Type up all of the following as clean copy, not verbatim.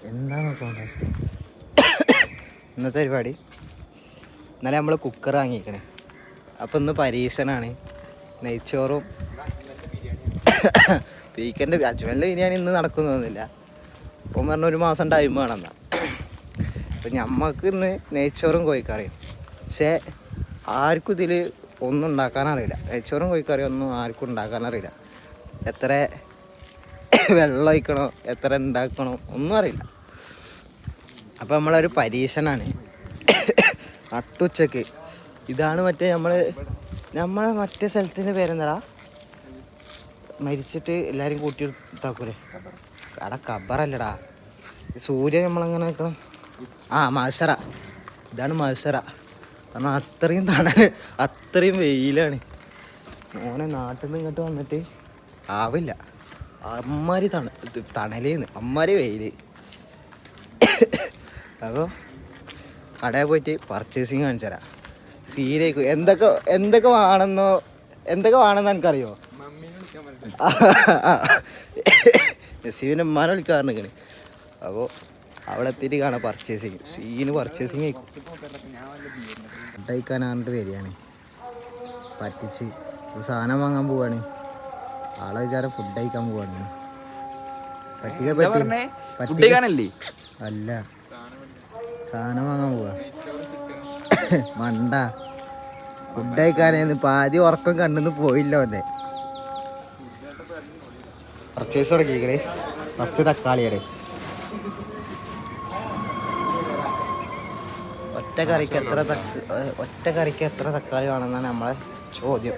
എന്താണ് അവസ്ഥ? ഇന്നത്തെ പരിപാടി, ഇന്നലെ നമ്മൾ കുക്കർ വാങ്ങിക്കണേ. അപ്പം ഇന്ന് പരീക്ഷനാണ്. നെയ്ച്ചോറും വീക്കെൻഡ് അജ്മലിൻ്റെ ബിരിയാണി ഇന്ന് നടക്കുന്നൊന്നുമില്ല. അപ്പം പറഞ്ഞ 1 മാസം ടൈം വേണമെന്നാ. അപ്പം ഞമ്മക്ക് ഇന്ന് നെയ്ച്ചോറും കോഴിക്കറിയും. പക്ഷേ ആർക്കും ഇതിൽ ഒന്നും ഉണ്ടാക്കാനറിയില്ല. നെയ്ച്ചോറും കോഴിക്കറിയും ഒന്നും ആർക്കും ഉണ്ടാക്കാനറിയില്ല. എത്ര വെള്ളം ഒഴിക്കണോ, എത്ര ഉണ്ടാക്കണോ ഒന്നും അറിയില്ല. അപ്പോൾ നമ്മളൊരു പരീക്ഷനാണ്. നട്ടുച്ചക്ക് ഇതാണ് മറ്റേ നമ്മളെ മറ്റേ സ്ഥലത്തിൻ്റെ പേരെന്താടാ, മരിച്ചിട്ട് എല്ലാവരും കൂട്ടി ഇതാക്കൂലേ? അവിടെ ഖബറല്ലടാ, സൂര്യൻ നമ്മളങ്ങനെ നിൽക്കണം. മത്സര. ഇതാണ് മത്സര. കാരണം അത്രയും അത്രയും വെയിലാണ്. മോനെ നാട്ടിൽ നിന്ന് ഇങ്ങോട്ട് വന്നിട്ട് ആവില്ല. അമ്മാരി തണലേന്ന് അമ്മാരി വെയിൽ. അപ്പോൾ കടയിൽ പോയിട്ട് പർച്ചേസിങ് കാണിച്ചു തരാം. സീരിയക്ക് എന്തൊക്കെ വേണമെന്ന് എനിക്കറിയോ? നസീബിൻ്റെ ഉമ്മാനെ വിളിക്കാറുണ്ട്. അപ്പോൾ അവിടെ എത്തിയിട്ട് കാണാം പർച്ചേസിങ്. സീന് പർച്ചേസിങ് ഫുഡ് കഴിക്കാനാറിട്ട് വരികയാണ്. പറ്റിച്ച് സാധനം വാങ്ങാൻ പോവാണ്. ആളെ വിചാരം ഫുഡ് കഴിക്കാൻ പോവാണ്. അല്ല, സാധനം വാങ്ങാൻ പോവാ. മണ്ട ഫുഡ് കഴിക്കാനായിരുന്നു. പാതി ഉറക്കം കണ്ടെന്ന് പോയില്ല. അവൻ്റെ പർച്ചേസ് തുടങ്ങിക്കണേ. ഫസ്റ്റ് തക്കാളിയുടെ ഒറ്റ കറിക്ക് എത്ര തക്കാളി വേണമെന്നാണ് നമ്മളെ ചോദ്യം.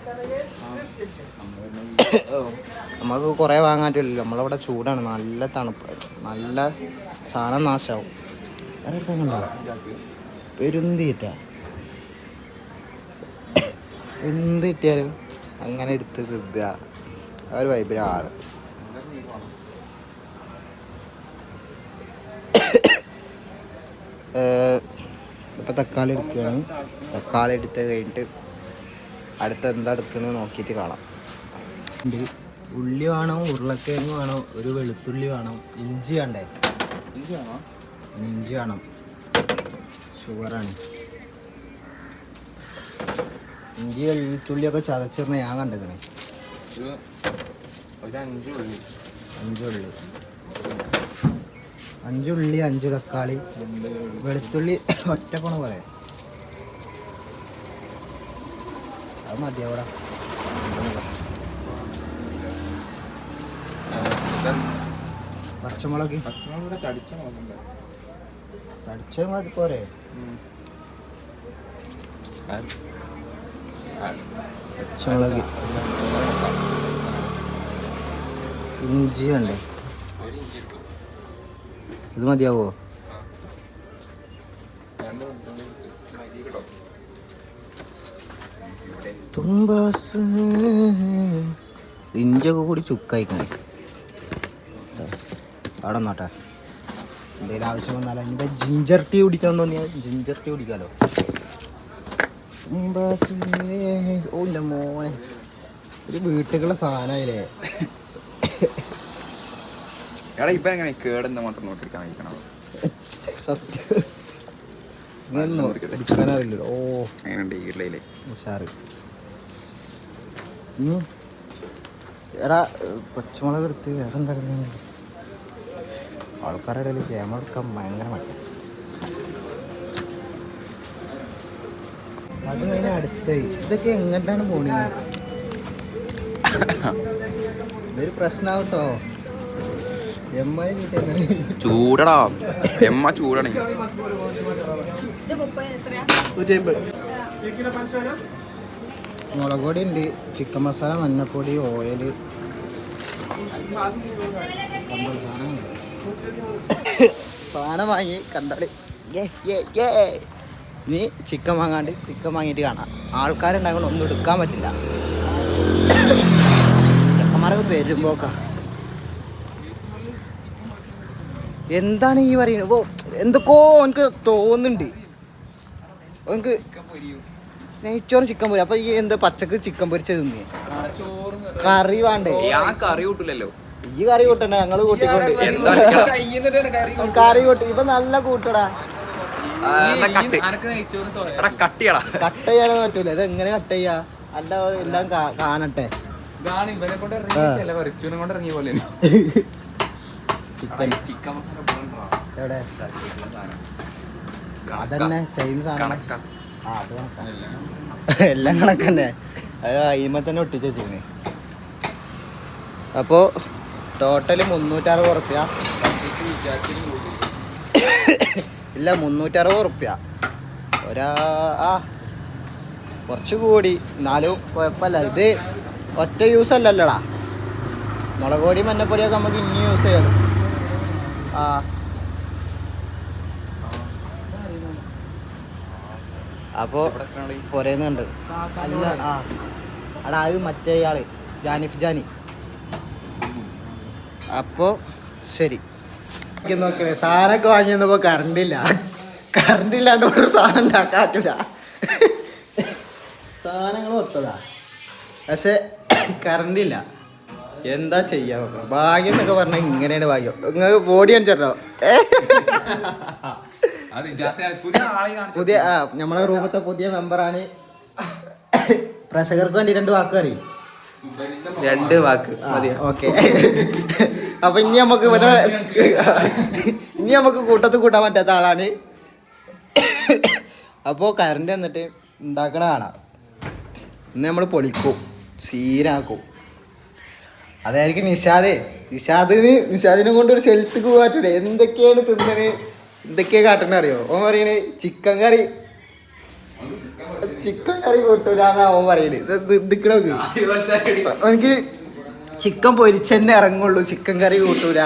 നമുക്ക് കുറേ വാങ്ങാൻ പറ്റില്ലല്ലോ. നമ്മളവിടെ ചൂടാണ്, നല്ല തണുപ്പ്, നല്ല സാധനം നാശമാവും. വേറെ പെരുന്തീറ്റ എന്ത് കിട്ടിയാലും അങ്ങനെ എടുത്ത് തിന്നുക. ആ ഒരു വൈബിലെ ആള്. ഇപ്പം തക്കാളി എടുക്കുകയാണ്. തക്കാളി എടുത്ത് കഴിഞ്ഞിട്ട് അടുത്ത എന്താ എടുക്കണമെന്ന് നോക്കിയിട്ട് കാണാം. ഉള്ളി വേണോ, ഉരുളക്കിഴങ്ങ് വേണോ, ഒരു വെളുത്തുള്ളി വേണം, ഇഞ്ചി വേണ്ടേ? ഇഞ്ചി വേണം. ഷുഗറാണ്. ഇഞ്ചി വെളുത്തുള്ളിയൊക്കെ ചതച്ചിരുന്ന ഞാൻ കണ്ടിരിക്കണേ. 5 ഉള്ളി 5 തക്കാളി, വെളുത്തുള്ളി ഒറ്റപ്പണ പോലെ അത് മതിയാവൂടാ. പച്ചമുളക് തടിച്ച മതി പോരെ? പച്ചമുളക്, ഇഞ്ചി വേണ്ടേ? ഇത് മതിയാവോ? തുമ്പാസ് ഇഞ്ചൊക്കെ കൂടി ചുക്കായിക്കണേ. അവിടെ നോട്ടെ. എന്തെങ്കിലും ആവശ്യം വന്നാലോ. ഇനിയിപ്പോൾ ജിഞ്ചർ ടീ കുടിക്കാൻ തോന്നിയാൽ ജിഞ്ചർ ടീ കുടിക്കാമല്ലോ. തുമ്പാസ്. ഓ എൻ്റെ മോനെ, ഒരു വീട്ടിലുള്ള സാധനമായില്ലേ. സത്യം എടുക്കാനറിയില്ലല്ലോ. ഓ ഉഷാറ്. എടാ പച്ചമുളക് എടുത്ത് വേറെ എന്തായിരുന്നു? ആൾക്കാരുടെ ഇടയിൽ ക്യാമറ എടുക്കാൻ ഭയങ്കര മടി. അത് കഴിഞ്ഞ അടുത്ത് ഇതൊക്കെ എങ്ങോട്ടാണ് പോണത്? ഇതൊരു പ്രശ്നമാവട്ടോ. ചൂടടാ ചൂടാണ്. മുളക് പൊടി ഉണ്ട്, ചിക്കൻ മസാല, മഞ്ഞൾപ്പൊടി, ഓയില്, സാധനം വാങ്ങി കണ്ടാല് ഇനി ചിക്കൻ വാങ്ങിയിട്ട് കാണാം. ആൾക്കാരുണ്ടായതുകൊണ്ട് ഒന്നും എടുക്കാൻ പറ്റില്ല. ചെക്കന്മാരൊക്കെ വരുമ്പോക്കാ. എന്താണ് ഈ പറയുന്നത്? ഇപ്പോൾ എന്തൊക്കെയോ എനിക്ക് തോന്നുന്നുണ്ട്. എനിക്ക് നെയ്ച്ചോറും ചിക്കൻ പൊരി. അപ്പൊ ഈ എന്താ പച്ചക്ക് ചിക്കൻ പൊരിച്ച തിന്നു? കറി വേണ്ടേ? കറി കൂട്ടില്ലല്ലോ. ഈ കറി കൂട്ടണ്ട, ഞങ്ങള് കൂട്ടിക്കൊണ്ട് എന്താ കറി കൂട്ടി. ഇപ്പൊ നല്ല കൂട്ടടാ. കട്ട് ചെയ്യടാ. കട്ട് ചെയ്യാനൊന്നും പറ്റൂല. ഇത് എങ്ങനെ കട്ട് ചെയ്യാ? അല്ല എല്ലാം കാണട്ടെ. ചിക്കൻ എവിടെ? അതന്നെ സെയിം സാധനം. ആ അത് കണക്കാ, എല്ലാം കണക്കന്നെ. അത് അയിമ തന്നെ ഒട്ടിച്ച് വെച്ചിരുന്നേ. അപ്പോൾ ടോട്ടല് 360 ഉറുപ്പ്യ. ഇല്ല 360 ഉറുപ്പ്യ കുറച്ച് കൂടി, എന്നാലും കുഴപ്പമില്ല. ഇത് ഒറ്റ യൂസ് അല്ലല്ലോടാ. മുളക് പൊടി മഞ്ഞപ്പൊടിയൊക്കെ നമുക്ക് ഇനി യൂസ് ചെയ്യാം. ആ അപ്പോൾ പുരയുന്നുണ്ട്. അല്ല ആ എടാ അത് മറ്റേ ആള് ജാനിഫ് ജാനി. അപ്പോൾ ശരി നോക്കണേ. സാധനമൊക്കെ വാങ്ങി വന്നപ്പോൾ കറണ്ട് ഇല്ലാണ്ട് ഒരു സാധനം ഉണ്ടാക്കാൻ പറ്റില്ല. സാധനങ്ങൾ ഒത്തതാ, പക്ഷെ കറണ്ട് ഇല്ല. എന്താ ചെയ്യാ നോക്കണം. ഭാഗ്യം എന്നൊക്കെ പറഞ്ഞാൽ ഇങ്ങനെയാണ് ഭാഗ്യം. നിങ്ങൾക്ക് ബോഡി കാണിച്ചോ? പുതിയ നമ്മളെ റൂമത്തെ പുതിയ മെമ്പറാണ്. പ്രേക്ഷകർക്ക് വേണ്ടി 2 വാക്ക് അറിയും. 2 വാക്ക് മതി. ഓക്കെ. അപ്പൊ ഇനി നമുക്ക് കൂട്ടത്തിൽ കൂട്ടാൻ പറ്റാത്ത ആളാണ്. അപ്പോൾ കറണ്ട് വന്നിട്ട് ഉണ്ടാക്കണ കാണാം. ഇന്ന് നമ്മൾ പൊളിക്കും, സീനാക്കും. അതായിരിക്കും നിഷാദിനെ കൊണ്ട് ഒരു സ്ഥലത്തേക്ക് പോകാറ്റൂടെ. എന്തൊക്കെയാണ് തിന്നണ്, എന്തൊക്കെയാ കാട്ടണ അറിയോ? ഓൻ പറയണ് ചിക്കൻ കറി കൂട്ടൂലെന്നാ ഓൻ പറയണ്. എനിക്ക് ചിക്കൻ പൊരിച്ചെന്നെ ഇറങ്ങുള്ളൂ, ചിക്കൻ കറി കൂട്ടൂല.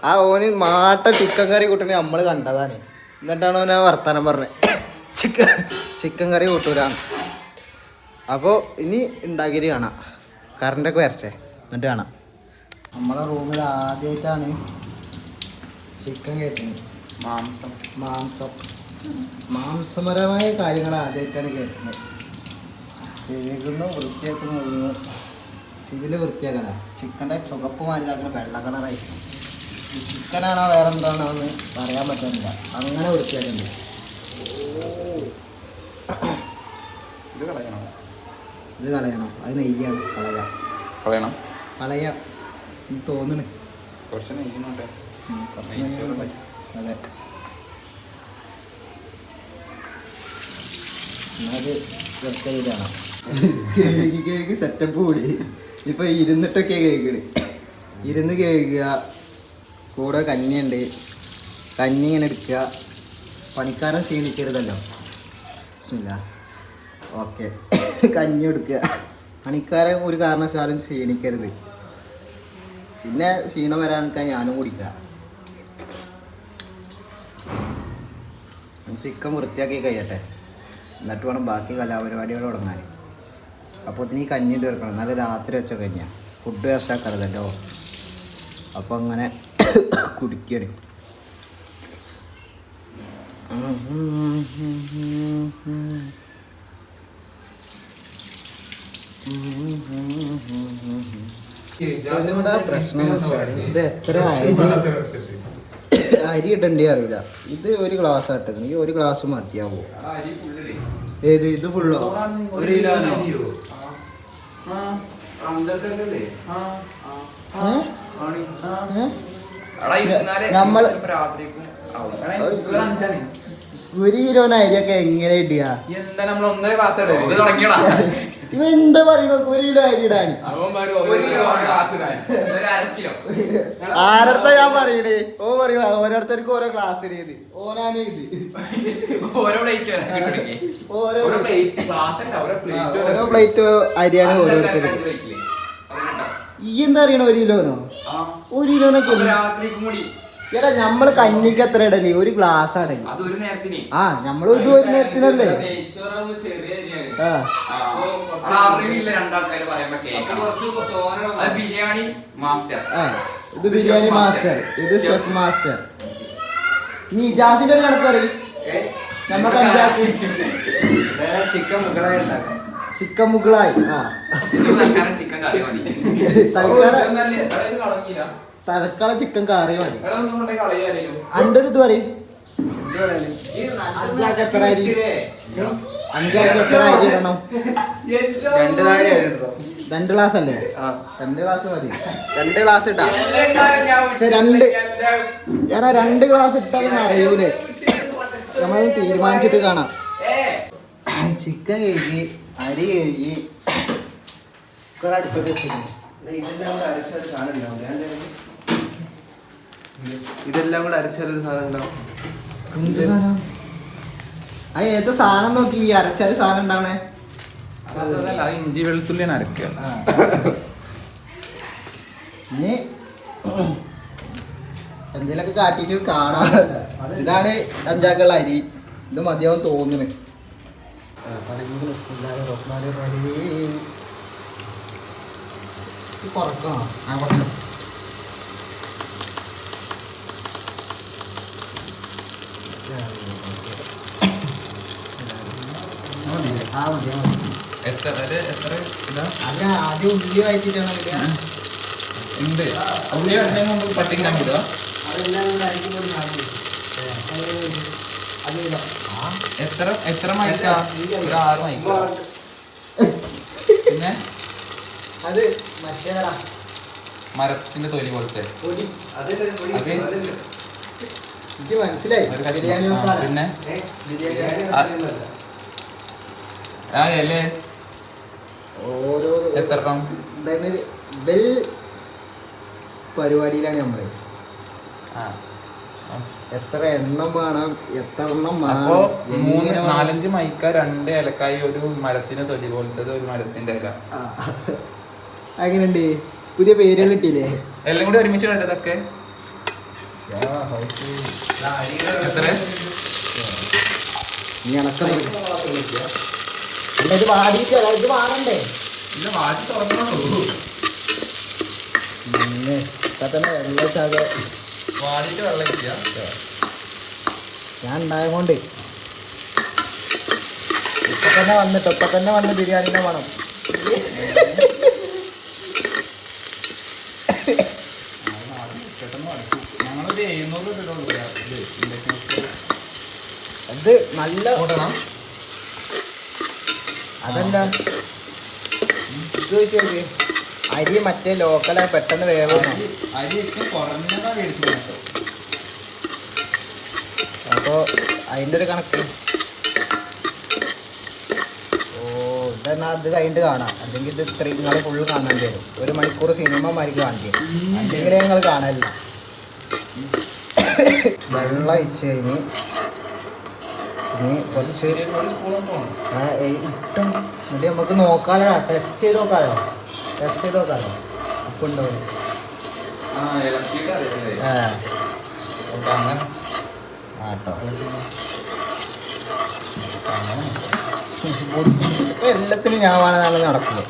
ആ ഓന് മാട്ട ചിക്കൻ കറി കൂട്ടണ നമ്മൾ കണ്ടതാണ്. എന്നിട്ടാണ് ഓൻ വർത്താനം പറഞ്ഞത്, ചിക്കൻ കറി കൂട്ടൂലാണ്. അപ്പോൾ ഇനി ഉണ്ടാക്കിയിട്ട് കാണാം. കറണ്ടൊക്കെ വരട്ടെ, എന്നിട്ട് കാണാം. നമ്മളെ റൂമിൽ ആദ്യമായിട്ടാണ് ചിക്കൻ കയറ്റുന്നത്. മാംസപരമായ കാര്യങ്ങൾ ആദ്യമായിട്ടാണ് കയറ്റുന്നത്. ചെവിക്കുന്നു, വൃത്തിയാക്കുന്നു. സിവില് വൃത്തിയാക്കാനാ. ചിക്കൻ്റെ ചുവപ്പ് മാറിതാക്കുന്ന വെള്ള കളറായി. ചിക്കനാണോ വേറെ എന്താണോ എന്ന് പറയാൻ പറ്റുന്നില്ല. അങ്ങനെ വൃത്തിയാക്കുന്നത്. ഇത് കളയണം. അത് നെയ്യാണ്. കളയാം തോന്നണേ. കുറച്ച് നെയ്യുന്നുണ്ട്. അതെ. അത് വൃത്തിയായിട്ടാണ്. കഴുകി സെറ്റപ്പ് കൂടി. ഇപ്പം ഇരുന്നിട്ടൊക്കെ കഴുകണ്. ഇരുന്ന് കഴുകുക. കൂടെ കഞ്ഞിയുണ്ട്. കഞ്ഞി ഇങ്ങനെ എടുക്കുക. പണിക്കാരൻ ക്ഷീണിക്കരുതല്ലോ. ഓക്കെ. കഞ്ഞി എടുക്കുക. പണിക്കാരൻ ഒരു കാരണവശാലും ക്ഷീണിക്കരുത്. പിന്നെ ക്ഷീണം വരാനൊക്കെ ഞാനും കുടിക്കുക. ചിക്കൻ വൃത്തിയാക്കി കഴിയട്ടെ, എന്നിട്ട് വേണം ബാക്കി കലാപരിപാടികൾ തുടങ്ങാൻ. അപ്പോൾ ഇതിന് ഈ കഞ്ഞി തീർക്കണം. എന്നാലും രാത്രി വെച്ച കഞ്ഞിയാണ്. ഫുഡ് വേസ്റ്റ് ആക്കരുതല്ലോ. അപ്പോൾ അങ്ങനെ കുടിക്കണം. എന്താ പ്രശ്നം വെച്ചാൽ ഇത് എത്ര അരി ഇടണ്ടേ അറിയില്ല. ഇത് ഒരു ഗ്ലാസ് ഇട്ടത്. ഈ ഒരു ഗ്ലാസ് മതിയാവോ? ഏത് ഇത് ഫുള്ളോ? 1 കിലോനോ? നമ്മൾ 1 കിലോന് അരിയൊക്കെ എങ്ങനെ ഇടുക? ഇവ എന്താ പറയുമ്പോ 1 കിലോ അരി ഇടാൻ ആരടുത്ത ഞാൻ പറയണേ? ഓ പറയുക ഓരോരുത്തർക്ക് ഓരോ ക്ലാസ് ഇടയത്. ഓനാണ് ഇത്. ഓരോ പ്ലേറ്റ് അരിയാണ് ഓരോരുത്തർക്ക്. ഈ എന്താ അറിയണ 1 കിലോനോ? 1 കിലോനൊക്കെ എടാ നമ്മള് കഞ്ഞിക്ക് എത്ര ഇടല്? 1 ഗ്ലാസ് അടങ്ങി. ആ നമ്മള് ഇത് 1 നേരത്തിനല്ലേ. ഇത് ബിരിയാണി മാസ്റ്റർ, ഇത് ഷെഫ് മാസ്റ്റർ. നീ ഇജാസിന്റെ ഒരു കണക്ക് പറയും. നമുക്ക് ചിക്കൻ മുകളായി ഉണ്ടാക്കാം. ചിക്കൻ മുകളായി. ആ ചിക്കൻ കറി മതി. തൽക്കാലം ചിക്കൻ കറി മതി. അന്റെ ഒരു ഇത് പറയും 5 ആൾക്ക് എത്ര അരി? 5 ആൾക്ക് എത്ര അരി ഇടണം? 2 ഗ്ലാസ് അല്ലേ? 2 ഗ്ലാസ് മതി. 2 ഗ്ലാസ് ഇട്ടാ പക്ഷെ 2 ഗ്ലാസ് ഇട്ടാന്ന് അറിയൂലേ. നമ്മൾ തീരുമാനിച്ചിട്ട് കാണാം. ചിക്കൻ കഴുകി, അരി കഴുകി, കുക്കർ അടുപ്പത്ത് വെച്ചിട്ടുണ്ട്. ഇതെല്ലാം കൂടെ അരച്ചാലൊരു സാധനം ഉണ്ടാവും. എന്ത് സാധനം? അത് ഏത് സാധനം നോക്കി ഈ അരച്ചാല് സാധനം ഉണ്ടാവണേ? ഇഞ്ചി വെളുത്തുള്ളിയാണ് അരക്കുക. ഇനി എന്തെങ്കിലുമൊക്കെ കാട്ടിട്ട് കാണാം. ഇതാണ് 5 ആൾക്കുള്ള അരി. ഇത് മതിയാവും തോന്നുന്നു. കുറക്കണം. അല്ല ആദ്യം ഉള്ളി വായിച്ചിട്ടാണ് ഉള്ളി പട്ടിക്കാണിതോ എത്ര മൈക്ക? ഒരു 6 മൈക്ക. പിന്നെ അത് മറ്റേതാ മരത്തിന്റെ തൊലി പോലത്തെ എനിക്ക് മനസ്സിലായി. പിന്നെ ആ ഇല്ലേ ഓരോ എത്ര ബെൽ പരിപാടിയിലാണ് നമ്മള്. എത്ര എണ്ണം വേണം, എത്ര എണ്ണം അപ്പോ 4-5 മൈക്ക, 2 ഏലക്കായി, ഒരു മരത്തിന്റെ തൊലി പോലത്തത്, ഒരു മരത്തിന്റെ ഇല. അങ്ങനെയുണ്ട്. പുതിയ പേരുകൾ കിട്ടിയില്ലേ? എല്ലാം കൂടി ഒരുമിച്ച് വേണ്ടതൊക്കെ എത്ര? ഇത് വാടിയിട്ട് ഇത് വാടണ്ടേ? ഇല്ല, വാടി തുറക്കണുള്ളൂ. ഇപ്പൊ തന്നെ വെള്ളം ചാക വാടിയിട്ട് വെള്ളം ഇല്ല. ഞാൻ ഉണ്ടായതുകൊണ്ട് ഇപ്പൊ തന്നെ വന്ന് ബിരിയാണിന്റെ മണം. ഞങ്ങളൊരു 700 രൂപ. അത് നല്ല അതല്ല ചോദിച്ചു നോക്കി. അരി മറ്റേ ലോക്കലാണ്, പെട്ടെന്ന് വേഗം. അരി കുറഞ്ഞതാ മേടിച്ചു. അപ്പോൾ അതിൻ്റെ ഒരു കണക്ക്. ഇതെന്നാ അത് കഴിഞ്ഞിട്ട് കാണാം. അല്ലെങ്കിൽ ഇത് ഇത്രയും നിങ്ങൾ ഫുള്ള് കാണേണ്ടി വരും. 1 മണിക്കൂർ സിനിമ മാതിരി കാണിക്കും. അല്ലെങ്കിലേ നിങ്ങൾ കാണാനില്ല. വെള്ളം ഒഴിച്ച് കഴിഞ്ഞ് ഇനി കുറച്ച് ഇട്ടും എന്നിട്ട് നമുക്ക് നോക്കാലോ. ടെസ്റ്റ് ചെയ്ത് നോക്കാലോ. ഉപ്പ് ഉണ്ടോ? ഇപ്പൊ എല്ലാത്തിനും ഞാൻ വേണമെന്നാണ് നടക്കുക.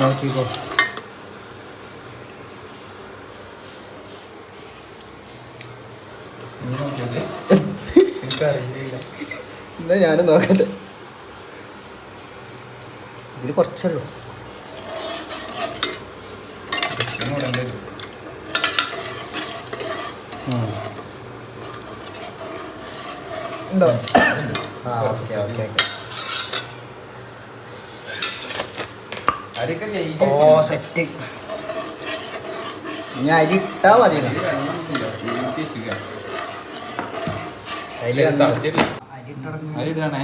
നോക്കിക്കോ. എന്നാ ഞാനും നോക്കട്ടെ. ഇതിൽ കുറച്ചുള്ളൂ. ഉണ്ടോ? ഓക്കെ. സെറ്റ്. ഞാൻ അരി ഇട്ടാ മതി. അരിടാണേ.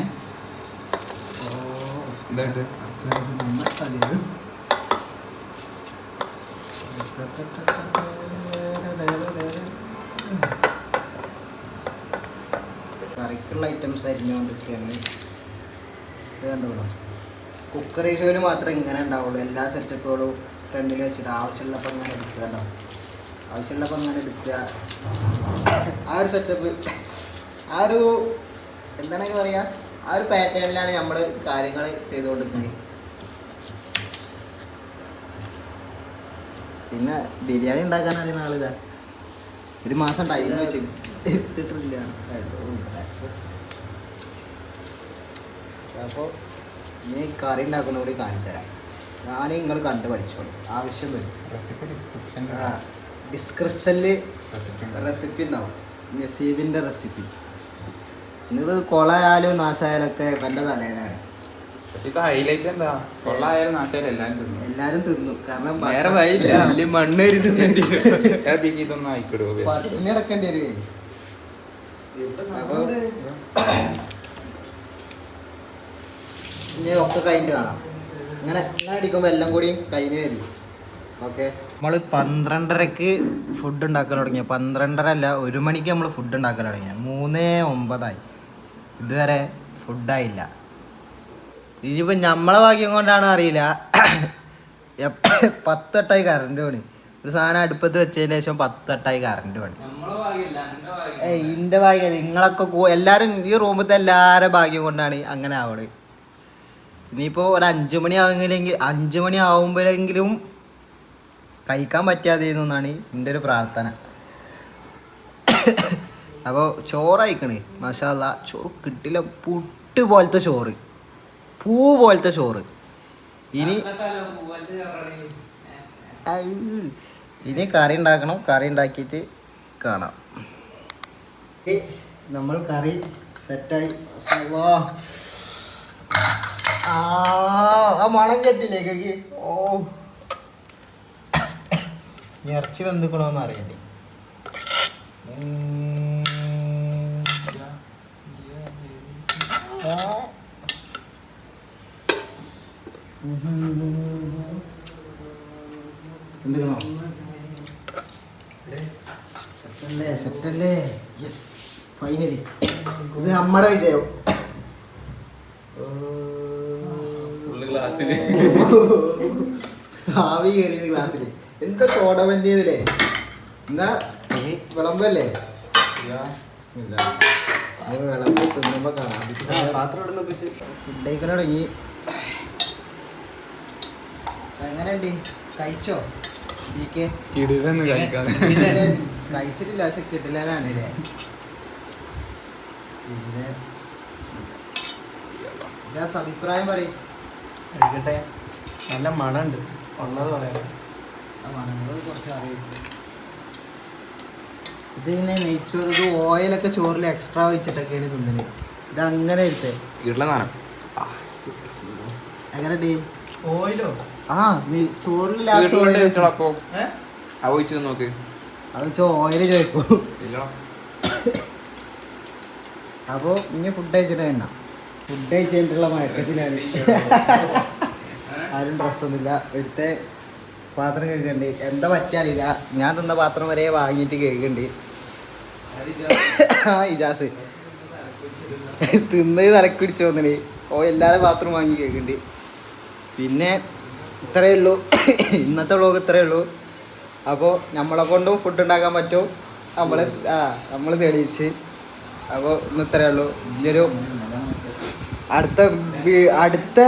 കറിക്കുള്ള ഐറ്റംസ് അരിഞ്ഞുകൊണ്ടിരിക്കുകയാണ്. ഇത് കണ്ടോളൂ. കുക്കർ ഈശോയിൽ മാത്രമേ ഇങ്ങനെ ഉണ്ടാവുള്ളൂ. എല്ലാ സെറ്റപ്പുകളും ഫ്രണ്ടിൽ വെച്ചിട്ട് ആവശ്യമുള്ളപ്പോൾ ഇങ്ങനെ എടുക്കുക ഉണ്ടാവും. ആവശ്യമുള്ളപ്പോൾ ഇങ്ങനെ എടുക്കുക. ആ ഒരു സെറ്റപ്പ്, ആ ഒരു എന്താണെങ്കിൽ പറയുക, ആ ഒരു പാറ്റേണിലാണ് നമ്മൾ കാര്യങ്ങൾ ചെയ്തുകൊണ്ടിരിക്കുന്നത്. പിന്നെ ബിരിയാണി ഉണ്ടാക്കാൻ അറിയുന്ന ആളിതാ 1 മാസം ടൈം വെച്ച് എടുത്തിട്ടില്ല. അപ്പോൾ ഇനി കറി ഉണ്ടാക്കുന്ന കൂടി കാണിച്ചു തരാം. ഞാൻ നിങ്ങൾ കണ്ട് പഠിച്ചോളൂ, ആവശ്യം വരും. റെസിപ്പി ഡിസ്ക്രിപ്ഷനിൽ ഡിസ്ക്രിപ്ഷനിൽ റെസിപ്പി ഉണ്ടാവും, നസീബിൻ്റെ റെസിപ്പി. ഇന്നിത് കൊളയാലും നാശായാലൊക്കെ എൻ്റെ തലേനാണ്. പക്ഷെ ഇത് ഹൈലൈറ്റ് എന്താ, കൊള്ളായാലും നാശായാലും എല്ലാരും തിന്നു. കാരണം വേറെ വഴിയില്ല, മണ്ണ് തിന്നേണ്ടി ഇതൊന്നും ആയിക്കിടുവോ? പട്ടിണി അടക്കേണ്ടി വരുവേ. അപ്പൊ ഇനി ഒക്കെ കഴിഞ്ഞിട്ട് കാണാം. ഇങ്ങനെ അടിക്കുമ്പോൾ എല്ലാം കൂടിയും കഴിഞ്ഞ് വരും. ഓക്കെ, നമ്മൾ 12:30ക്ക് ഫുഡ് ഉണ്ടാക്കാൻ തുടങ്ങിയ, 12:30 അല്ല 1 മണിക്ക് നമ്മൾ ഫുഡ് ഉണ്ടാക്കാൻ തുടങ്ങിയ, 3:09 ഇതുവരെ ഫുഡായില്ല. ഇനിയിപ്പോൾ നമ്മളെ ഭാഗ്യം കൊണ്ടാണോ അറിയില്ല, 10 വട്ടമായി കറണ്ട് പണി. ഒരു സാധനം അടുപ്പത്ത് വെച്ചതിന് ശേഷം 10 വട്ടമായി കറണ്ട് പണി. എൻ്റെ ഭാഗ്യം, നിങ്ങളൊക്കെ എല്ലാവരും ഈ റൂമിലത്തെ എല്ലാവരുടെ ഭാഗ്യം കൊണ്ടാണ് അങ്ങനെ ആവണത്. ഇനിയിപ്പോൾ ഒരു 5 മണി ആവുമെങ്കിൽ 5 മണി ആവുമ്പോഴെങ്കിലും കഴിക്കാൻ പറ്റാതെയെന്നു എന്നാണ് എൻ്റെ ഒരു പ്രാർത്ഥന. അപ്പോൾ ചോറ് കഴിക്കണേ, മാഷാ അല്ലാ. ചോറ് കിട്ടില്ല, പുട്ട് പോലത്തെ ചോറ്, പൂ പോലത്തെ ചോറ്. ഇനി കറി ഉണ്ടാക്കണം. കറി ഉണ്ടാക്കിയിട്ട് കാണാം. നമ്മൾ കറി സെറ്റായി. ആ മണം കെട്ടില്ലേ കേക്ക്? ഓ, ഇറച്ചി വെന്തുക്കണോന്ന് അറിയണ്ടേ? എന്തിനോ സെറ്റല്ലേ? സെറ്റല്ലേ? യെസ്, ഫൈനലി ഇത് നമ്മുടെ വിജയം. ആവി കയറിയത് ഗ്ലാസ്സിൽ. എന്താ ചോട വന്തിയതില്ലേ? എന്നാ വിളമ്പല്ലേ? വിളമ്പ് തിന്നുമ്പോ കാണാം. ഫുഡ് കഴിക്കാൻ തുടങ്ങി. എങ്ങനെയുണ്ട്? കഴിച്ചോ? കഴിച്ചിട്ടില്ല, പക്ഷെ കിട്ടില്ലാണല്ലേ. പിന്നെ അഭിപ്രായം പറയും. കഴിക്കട്ടെ, നല്ല മണമുണ്ട്. ഉള്ളത് പറയാം, കുറച്ച് അറിയും. ഇതിങ്ങനെ നെയ്ച്ചോറ്, ഇത് ഓയിലൊക്കെ ചോറിൽ എക്സ്ട്രാ വെച്ചിട്ടൊക്കെയാണ് തിന്നത്. ഇത് അങ്ങനെ എടുത്തേ എങ്ങനെ ഡേ ഓയിലോ? ആ ചോറിൽ നോക്ക്, അത് ഓയില് ചോദിക്കൂ. അപ്പോൾ ഇനി ഫുഡ് കഴിച്ചിട്ട് വേണ്ട. ഫുഡ് കഴിച്ചിട്ടുള്ള മയക്കത്തിലാണ്. ആരും ഡ്രസ്സൊന്നുമില്ല. എടുത്ത പാത്രം കഴുകണ്ട്. എന്താ പറ്റാറില്ല, ഞാൻ തിന്ന പാത്രം വരെ വാങ്ങിയിട്ട് കഴുകണ്ട്. ആ ഇജാസ് തിന്നത് തലക്ക് പിടിച്ചു തോന്നണേ. ഓ എല്ലാവരും പാത്രം വാങ്ങി കഴുകണ്ട്. പിന്നെ ഇത്രയേ ഉള്ളൂ ഇന്നത്തെ വ്ളോഗ്, ഇത്രയേ ഉള്ളൂ. അപ്പോൾ നമ്മളെ കൊണ്ടും ഫുഡ് ഉണ്ടാക്കാൻ പറ്റും, നമ്മൾ തെളിയിച്ച്. അപ്പോൾ ഇന്ന് ഇത്രയേ ഉള്ളൂ. ഇനിയൊരു അടുത്ത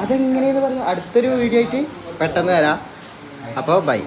അതെങ്ങനെയെന്ന് പറയാം, അടുത്തൊരു വീഡിയോ ആയിട്ട് പെട്ടെന്ന് വരാം. അപ്പോൾ ബൈ.